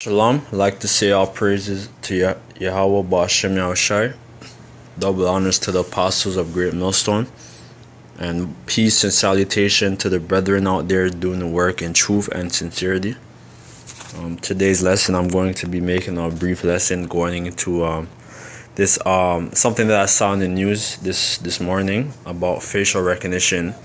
Shalom, I'd like to say all praises to Yahweh Ba'ashem Yahushai. Double honors to the apostles of Great Millstone. And peace and salutation to the brethren out there doing the work in truth and sincerity. Today's lesson, I'm going to be making a brief lesson going into this something that I saw in the news this morning about facial recognition.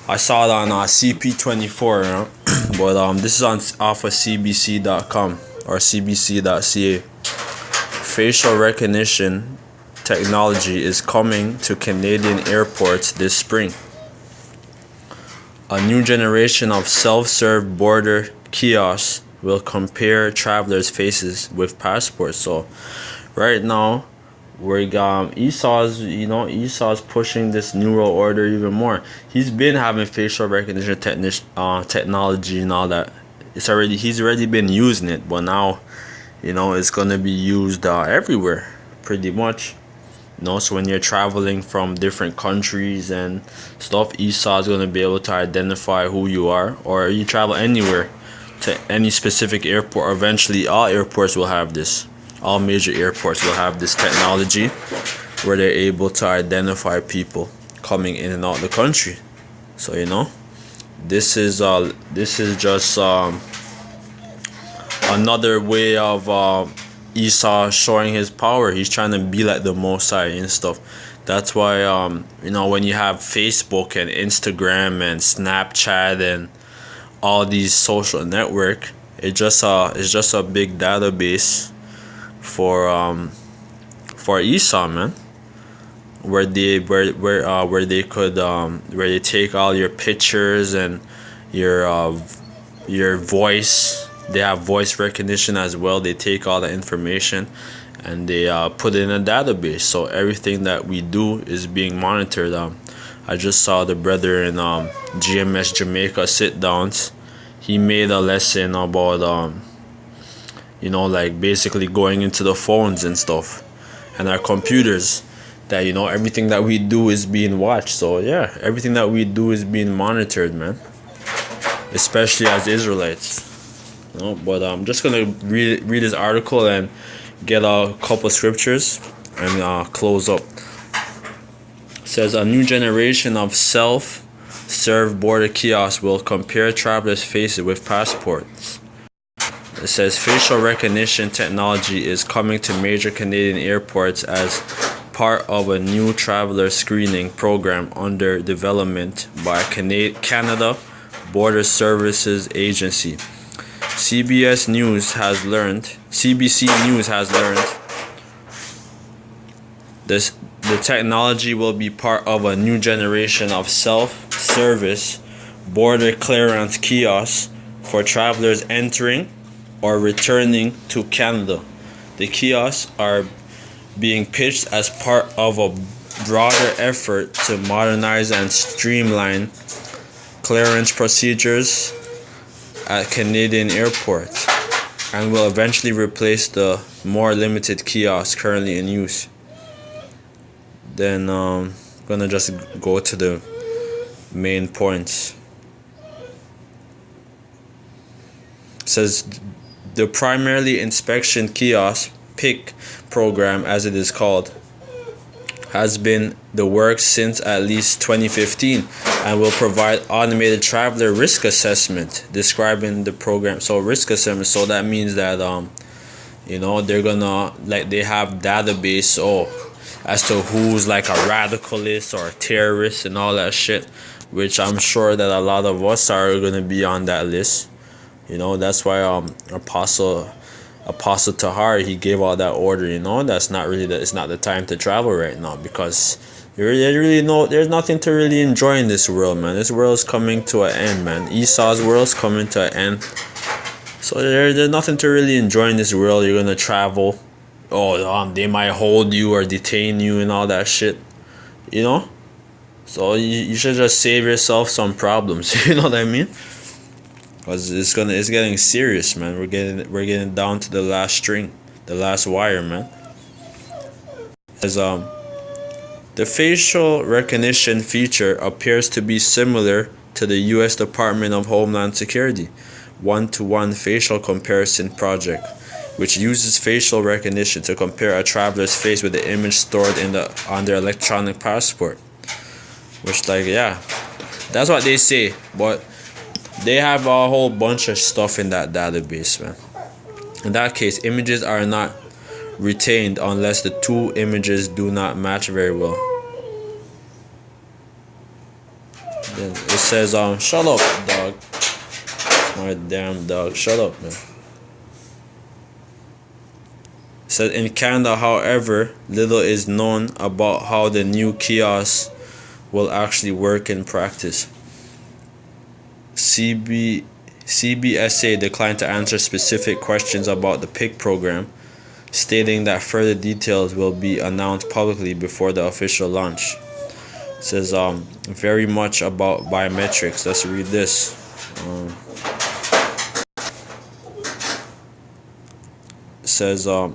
I saw it on CP24, you know? But this is off of cbc.com or cbc.ca. Facial recognition technology is coming to Canadian airports this spring. A new generation of self-serve border kiosks will compare travelers' faces with passports. So right now, Esau's pushing this New World Order even more. He's been having facial recognition technology and all that. He's already been using it, but now, it's gonna be used everywhere, pretty much. So when you're traveling from different countries and stuff, Esau's gonna be able to identify who you are, or you travel anywhere to any specific airport. Eventually, all airports will have this. All major airports will have this technology where they're able to identify people coming in and out of the country. So this is just another way of Esau showing his power. He's trying to be like the Most High and stuff. That's why when you have Facebook and Instagram and Snapchat and all these social network, it's just a big database for Esau, man, where they take all your pictures and your voice. They have voice recognition as well. They take all the information and they put it in a database. So everything that we do is being monitored. I just saw the brother in GMS Jamaica sit downs. He made a lesson about like basically going into the phones and stuff and our computers, that everything that we do is being watched. So yeah, everything that we do is being monitored, man, especially as Israelites. But I'm just gonna read this article and get a couple scriptures and close up. It says a new generation of self-serve border kiosks will compare travelers' faces with passports. It says facial recognition technology is coming to major Canadian airports as part of a new traveler screening program under development by Canada Border Services Agency. CBC News has learned the technology will be part of a new generation of self-service border clearance kiosks for travelers entering or returning to Canada. The kiosks are being pitched as part of a broader effort to modernize and streamline clearance procedures at Canadian airports, and will eventually replace the more limited kiosks currently in use. Then I'm gonna just go to the main points. It says the primarily inspection kiosk PIC program, as it is called, has been the work since at least 2015 and will provide automated traveler risk assessment describing the program. So risk assessment, so that means that they're gonna, like, they have database as to who's like a radicalist or a terrorist and all that shit, which I'm sure that a lot of us are gonna be on that list. That's why Apostle Tahar, he gave all that order. It's not the time to travel right now, because there's nothing to really enjoy in this world, man. This world's coming to an end, man. Esau's world's coming to an end. So there's nothing to really enjoy in this world. You're gonna travel. They might hold you or detain you and all that shit. So you should just save yourself some problems. You know what I mean? Cause it's getting serious, man. We're getting down to the last string, the last wire, man. As the facial recognition feature appears to be similar to the U.S. Department of Homeland Security, one-to-one facial comparison project, which uses facial recognition to compare a traveler's face with the image stored on their electronic passport. Which, like, yeah, that's what they say, but they have a whole bunch of stuff in that database, man. In that case, images are not retained unless the two images do not match very well. Then it says, shut up, dog. My damn dog, shut up, man. It says in Canada, however, little is known about how the new kiosk will actually work in practice. CBSA declined to answer specific questions about the PIC program, stating that further details will be announced publicly before the official launch. It says very much about biometrics. Let's read this. It says a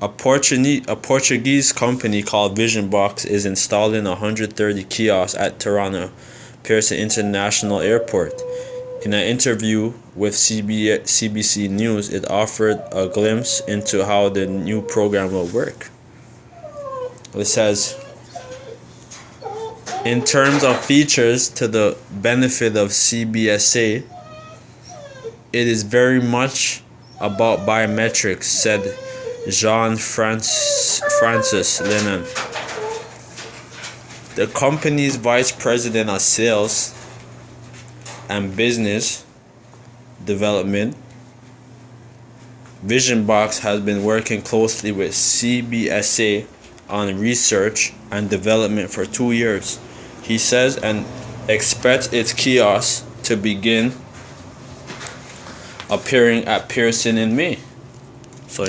Portuguese company called VisionBox is installing 130 kiosks at Toronto Pearson International Airport. In an interview with CBC News, it offered a glimpse into how the new program will work. It says, in terms of features to the benefit of CBSA, it is very much about biometrics, said Jean Francis Lennon, the company's vice president of sales and business development. VisionBox has been working closely with CBSA on research and development for 2 years, he says, and expects its kiosks to begin appearing at Pearson in May. So,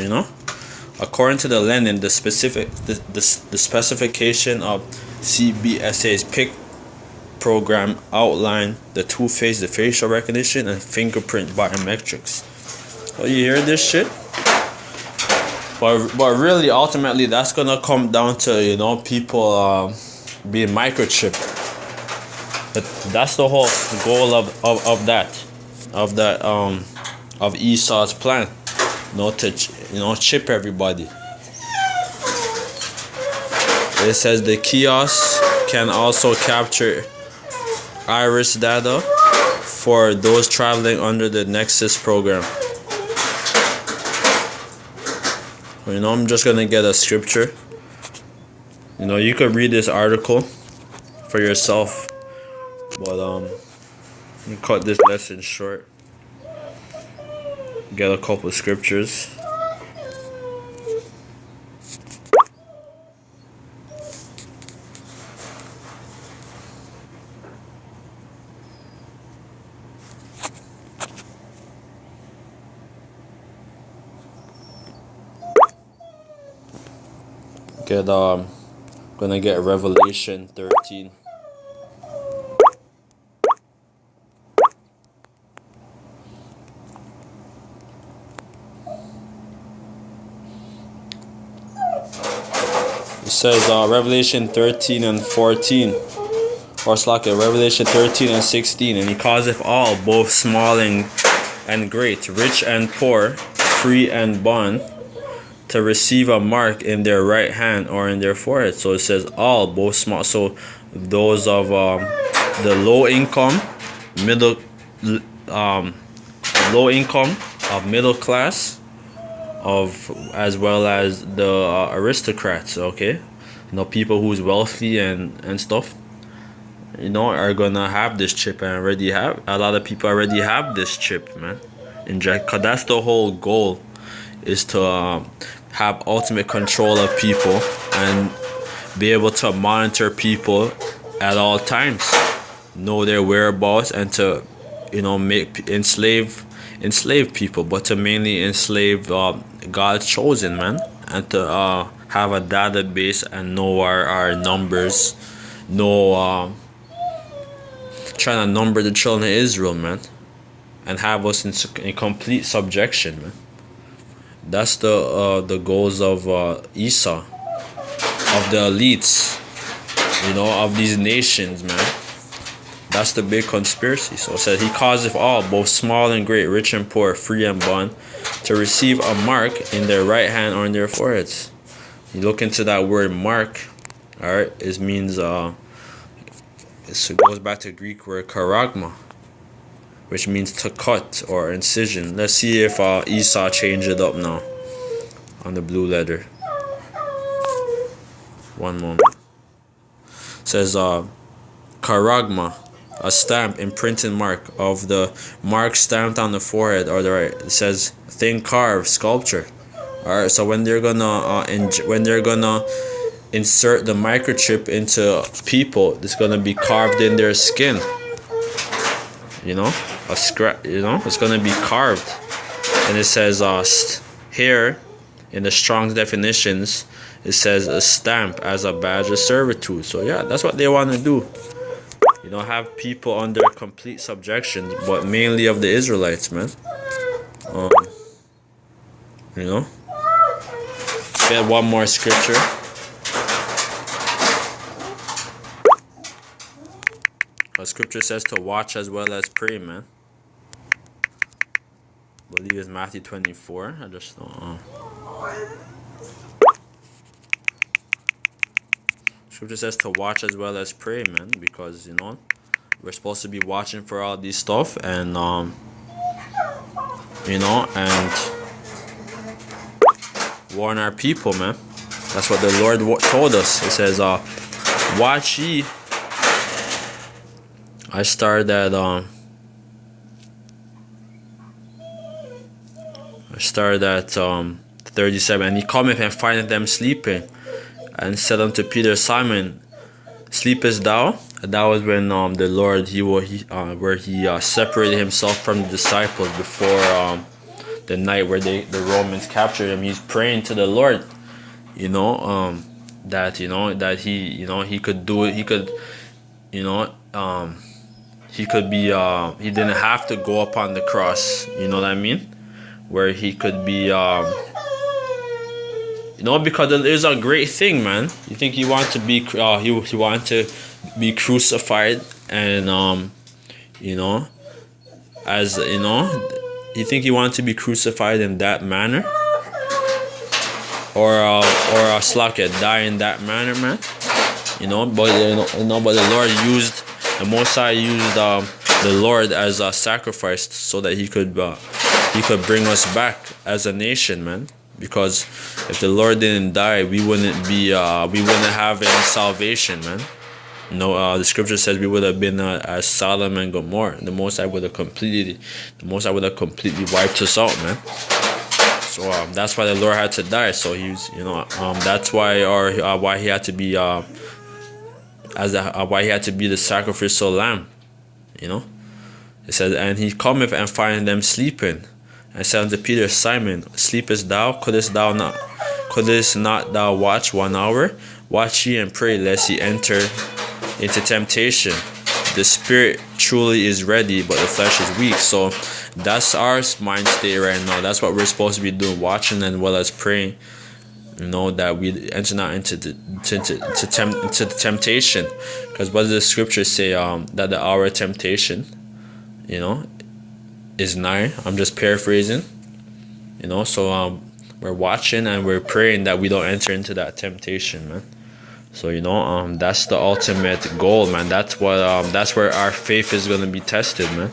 according to the Lennon, the specification of CBSA's PIC program outline the two-phase, the facial recognition and fingerprint biometrics. Oh, you hear this shit? But really, ultimately, that's gonna come down to people being microchipped. But that's the whole goal of Esau's plan, to chip everybody. It says the kiosk can also capture iris data for those traveling under the Nexus program. I'm just gonna get a scripture. You could read this article for yourself, but you cut this lesson short. Get a couple of scriptures. Gonna get Revelation 13. It says Revelation 13 and 14, or Revelation 13 and 16, and he causeth all, both small and great, rich and poor, free and bond, to receive a mark in their right hand or in their forehead. So it says all, both small. So those of the low income, of middle class, as well as the aristocrats. Okay, people who's wealthy and stuff, are gonna have this chip, and already have a lot of people already have this chip, man. Cause that's the whole goal, is to have ultimate control of people and be able to monitor people at all times, know their whereabouts, and to enslave people, but to mainly enslave God's chosen, man, and to have a database and know our numbers, trying to number the children of Israel, man, and have us in complete subjection, man. That's the goals of Esau, of the elites, of these nations, man. That's the big conspiracy. So it says, he causeth all, both small and great, rich and poor, free and bond, to receive a mark in their right hand or in their foreheads. You look into that word mark, alright, it means, it goes back to the Greek word karagma, which means to cut or incision. Let's see if Esau changed it up now on the blue letter. One moment. It says, karagma, a stamp, imprinted mark of the mark stamped on the forehead or the right. It says thing carved, sculpture. All right, so when they're gonna insert the microchip into people, it's gonna be carved in their skin. You know, a scrap. You know, it's gonna be carved, and it says here in the Strong's definitions, it says a stamp as a badge of servitude. So yeah, that's what they want to do. You know, have people under complete subjection, but mainly of the Israelites, man. You know, get one more scripture. The scripture says to watch as well as pray, man. I believe it's Matthew 24. I just don't. Scripture says to watch as well as pray, man, because, you know, we're supposed to be watching for all these stuff, and you know, and warn our people, man. That's what the Lord told us. It says, watch ye. I started at 37. And he cometh and findeth them sleeping, and said unto Peter, Simon, sleepest thou? And that was when the Lord where he separated himself from the disciples before the night where the Romans captured him. He's praying to the Lord, you know, that he could do it. He could, you know, he could be he didn't have to go up on the cross. You know what I mean? Where he could be you know, because it is a great thing, man. You think he wanted to be he wanted to be crucified, and you know, as you know, you think he wanted to be crucified in that manner, or slacker die in that manner, man. You know, but but the Lord used, the Most High used the Lord as a sacrifice so that he could bring us back as a nation, man. Because if the Lord didn't die, we wouldn't have any salvation, man. You know, the scripture says we would have been as Sodom and Gomorrah. The Most High would have completely wiped us out, man. So that's why the Lord had to die. So he's, you know, that's why why he had to be why he had to be the sacrificial lamb. You know, it says, and he cometh and findeth them sleeping, and said unto Peter, Simon, sleepest thou? Couldst not thou watch 1 hour? Watch ye and pray, lest ye enter into temptation. The spirit truly is ready, but the flesh is weak. So that's our mind state right now. That's what we're supposed to be doing, watching and well as praying. You know, that we enter not into the temptation. Because what does the scripture say? That the hour of temptation, you know, is nigh. I'm just paraphrasing. You know, so we're watching and we're praying that we don't enter into that temptation, man. So, you know, that's the ultimate goal, man. That's what that's where our faith is gonna be tested, man.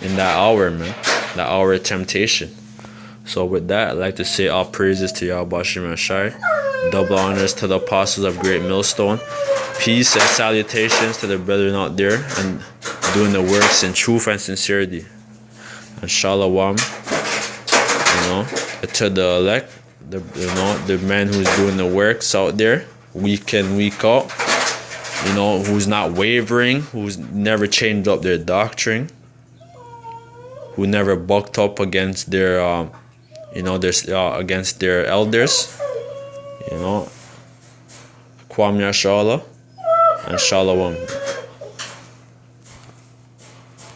In that hour, man. That hour of temptation. So with that, I'd like to say all praises to Yahweh Shem Shai. Double honors to the apostles of Great Millstone. Peace and salutations to the brethren out there and doing the works in truth and sincerity. And shalom, you know, to the elect, the men who's doing the works out there, week in, week out, you know, who's not wavering, who's never changed up their doctrine, who never bucked up against their, against their elders, you know. Kwam Yashala and Shalom.